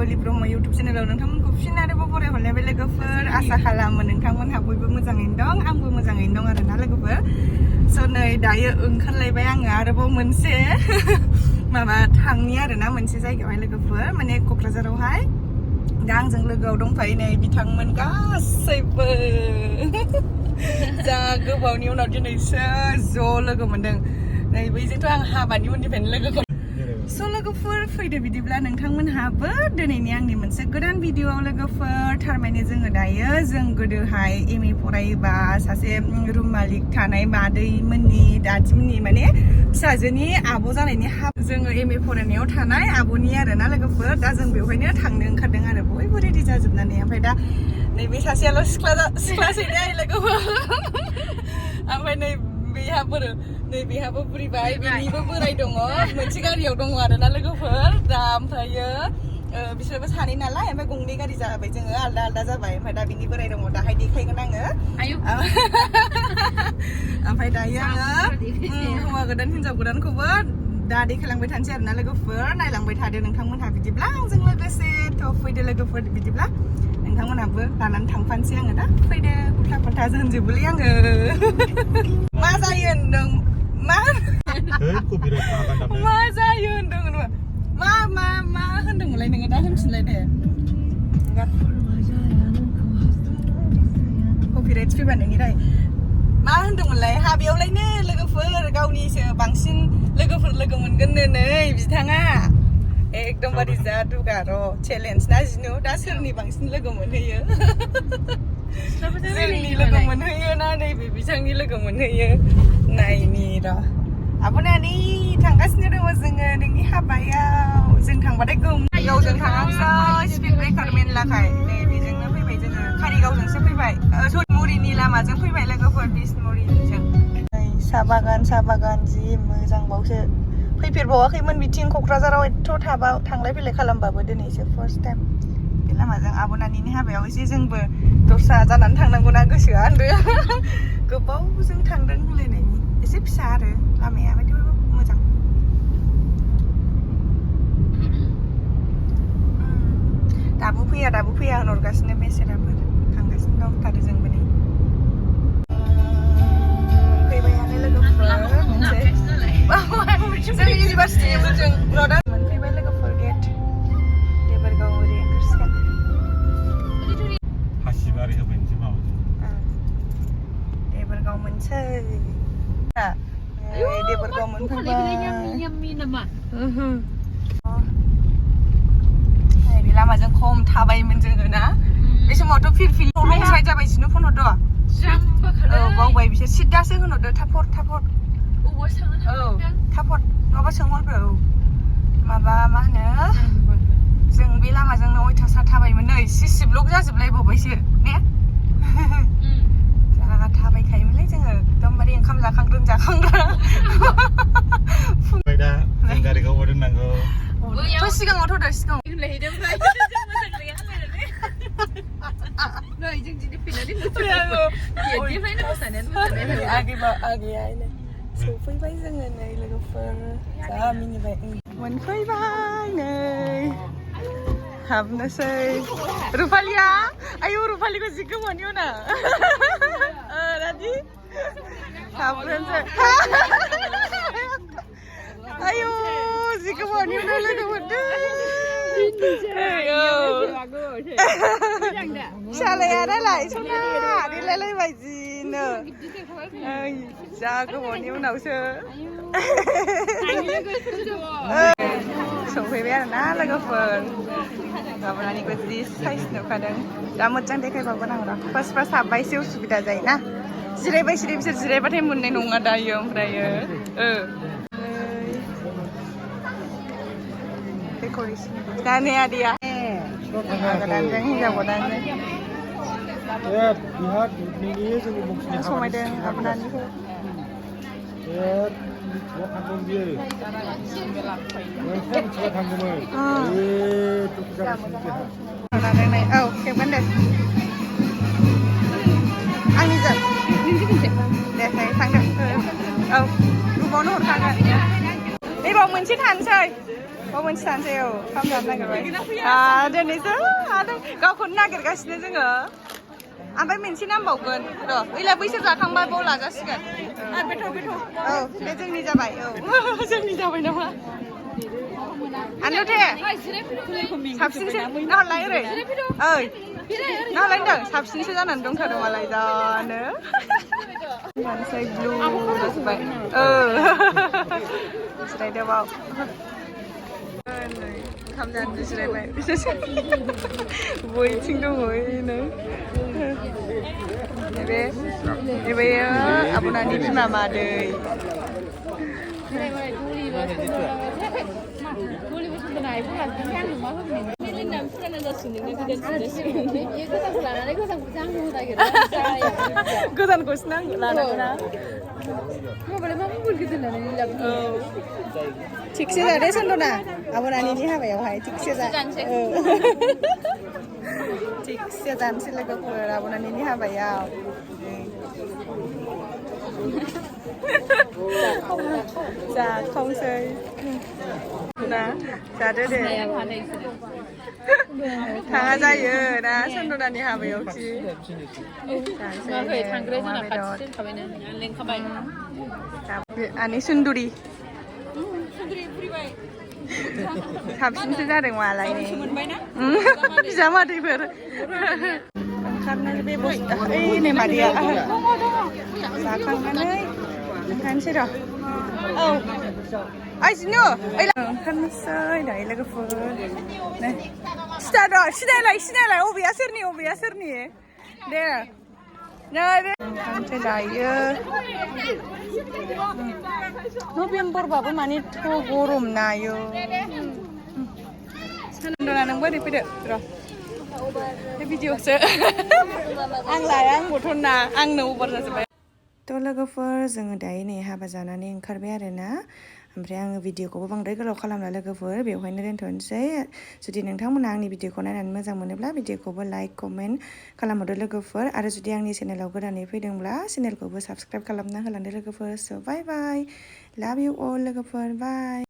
olive Brahma YouTube चेनेलाव नोंथांमोनखौ फिन आरोबाव बरायहरनाय बे लोगोफोर आसा खालामो नोंथांमोनहा बयबो मोजाङैनो दं आंबो मोजाङैनो दं आरोना लोगोफोर स' नै दायो ओंखारलायबाय आङो आरोबाव मोनसे माबा थांनि आरोना मोनसे जायगायावहाय लोगोफोर माने क'क्राझारावहाय दा आंजों लोगोआव दंफायो नै बिथांमोन गासैबो जा गोबावनि उनाव दिनैसो ज' लोगो मोनदों नै बैजोंथ' आं हाबानि उननिफ्रायनो लोगोखौ स' लोगोफोर फैदो बिदिब्ला नोंथांमोनहाबो दिनैनि आंनि मोनसे गोदान भिडिअ'आव लोगोफोर थारमाने जोङो दायो जों गोदोहाय एम ए फरायोबा सासे रुम मालिक थानाय मादैमोननि दादिमोननि माने फिसाजोनि आब' जानायनि जोङो एम ए फरायनायाव थानाय आब'नि आरोना लोगोफोर दा जों बेवहायनो थांनो ओंखारदों आरो बयबो रेडि जाजोबनानै ओमफ्राय दा नैबे सासेयाल' सिख्लासैनो लोगोफोर ओमफ्राय नै बेहाबो बुरिबाय बेनिबो बोराय दङ मोनसे गारियाव दङ आरोना लोगोफोर दा ओमफ्रायो बिसोरबो सानै नालाय ओमफ्राय गंनै गारि जाबाय जोङो आलदा आलदा जाबाय ओमफ्राय दा बिनि बोराय दङ दाहाय देखायगोन आङो ओमफ्राय दायो आङो हौवा गोदान हिनजाव गोदानखौबो दा देखायलांबाय थानोसै आरोना लोगोफोर नायलांबाय थादो नोंथांमोनहा बिदिब्ला आंजों लोगोसे थ' फैदो लोगोफोर बिदिब्ला नोंथांमोनहाबो लानानै थांफानोसै आङो दा फैदो उल्था फाल्था होनजोबोलै आङो मा जायो होनदों मा जायो होनदों मा होनदोंमोनलाय नोङो दा होनफिनलाय दे कपिराइट फैबा नोंनि राय मा होनदोंमोनलाय हाबायावलायनो लोगोफोर गावनिसो बांसिन लोगोफोर लोगो मोनगोननो नै बिथाङा एकदमबारे जा दुगा र' चेलेन्ज ना जिनु दा सोरनि बांसिन लोगो मोनहैयो जोंनि लोगो मोनहैयो ना नैबे बिथांनि लोगो मोनहैयो नायनि र' आब'नानै थांगासिनो दङ जोङो नोंनि हाबायाव जों थांबाथाय गावजों थाङासै स्पिड ब्रेकार मेनलाखाय नै बेजोंनो फैबाय जोङो कारिगावजोंसो फैबाय सतमुरिनि लामाजों फैबाय लोगोफोर बिसमुरिजों साहा बागान जि मोजांबावसो फैफेरबावाखैमोन बिथिं क'क्राझाराव एथ' थांलाय फैलाय खालामबाबो दिनैसो फार्स्ट टाइम बे लामाजों आब'नानिनि हाबायाव एसे जोंबो दस्रा जानानै थांनांगौना गोसोआ होनदों गोबावजों थांदों होनलायनायनि एसे फिसा आरो लामाया थेवबो मोजां दाबो फैया होनहरगासिनो बेसेराफोर थांगासिनो दं थारो जोंबो नै मोनफैबायानो लोगोफोर जों इउनिभार्सिटियाव जों र'दा मोनफैबाय लोगोफोर गेट देबोरगाव ओरै ओंखारसिगोन हासिबारि होबायनोसै माबाजों देबोरगाव मोनसै देबोरगाव मोनफैबाय बे लामाजों खम थाबायोमोन जोङो ना बे समावथ' फिरफिलि रं साइड जाबाय जिनु फन हरद' औ बावबाय बिसोर सिद्दासो होनहरदो थाब हर औ थाब हर नङाबा सोंहरग्रो औ माबा मा होनो जों बे लामाजोंनो अयथासार थाबायमोन नै सिसि ब्लक जाजोबलायबावबायसो ने जा थाबायखायोमोनलै जोङो एकदमबारे ओंखाम जाखांग्रोन दा जों गारिखौ दोननांगौ थ' सिगाङाव थ'दो सिगाङाव सफैबाय जोङो नै लोगोफोर जा मिनिबाय मोनफैबाय नै हाबनोसै रुपालिया आयु रुपालिखौ जि गोमानि उना रादि हाबनोसै आयु जि गोमानि उनाव लोगो मोनदों फिसालाया नालाय सना देलायलायबाय जिनो जा गोबावनि उनावसो सफैबाय आरोना लोगोफोर गाबोनानिखौ जि साइज नुखादों दा मोजां देखायबावगोन आं र' फार्स्ट हाबबा एसे उसुबिदा जायोना जिरायबाय बिसोर जिरायबाथाय मोननाय नङा दायो ओमफ्रायो डेक'रेसन दाने आदैया गोदानजों हिनजाव गोदानजों समायदों आब'नानिखौ औ खेबगोन दे आंनिजों दे थांदो औ ग्रुपावनो हरखागोन नैबाव मोनसे थानोसै Mau moनसे जानोसै औ खामजानो नागिरबाय दिनैसो गावखौनो नागिरगासिनो जोङो ओमफ्राय मोनसे नांबावगोन र' ओइला बैसोर जाखांबाय बाव लाजासिगोन औ बे जोंनि जाबाय औ जोंनि जाबाय नामा आनोथे साबसिनसो नाहरलाय ओरै ओइ नाहरलाय होनदों साबसिनसो जानानै दंथारो मालाय जानो जानोसै ब्लु जाजोब्बाय जिरायदो बाव ओंखाम जानो जिरायबाय बयथिं दङ नै बेयो आब'नानि बिमा मादै गोदानखौसो नांगौ लानांगौना थिगसे जादे सन्दना आब'नानिनि हाबायावहाय थिगसे जा थिगसे जानोसै लोगोफोर आब'नानिनि हाबायाव जाखावसै ना जादो दे थाङा जायो ना सन्दनानि हाबायावखि आनि सुन्दुरि साबसिनसो जादों मालाय बिजामादैफोर ओंखारनो बेबस्था ओइ नै मादैया जाखांनानै ओंखारनोसै र' औ ओइ जिनु ओंखारनोसै दायो लोगोफोर सिनायलाय अबेया सोरनि दे नै बे ओंखारनोसै दायो नभेम्बरबाबो माने थ' गरम नायो सन्दना नोंबो ओरै फैदो र' बे भिडिअ'सो आं लाया आं बथ'ना आंनो अभार जाजोब्बाय थ' लोगोफोर जोङो दायो नै हाबा जानानै ओंखारबाय आरोना ओमफ्राय आङो भिडिअखौबो बांद्राय गोलाव खालामला लोगोफोर बेवहायनो दोनथ'नोसै जुदि नोंथांमोना आंनि भिडिअखौ नायनानै मोजां मोनोब्ला भिडिअखौबो लाइक कमेन्ट खालामहरदो लोगोफोर आरो जुदि आंनि चेनेलाव गोदानै फैदोंब्ला चेनेलखौबो साबस्क्राइब खालामना होलांदो लोगोफोर स' बाय बाय लाभ इउ अल लोगोफोर बाय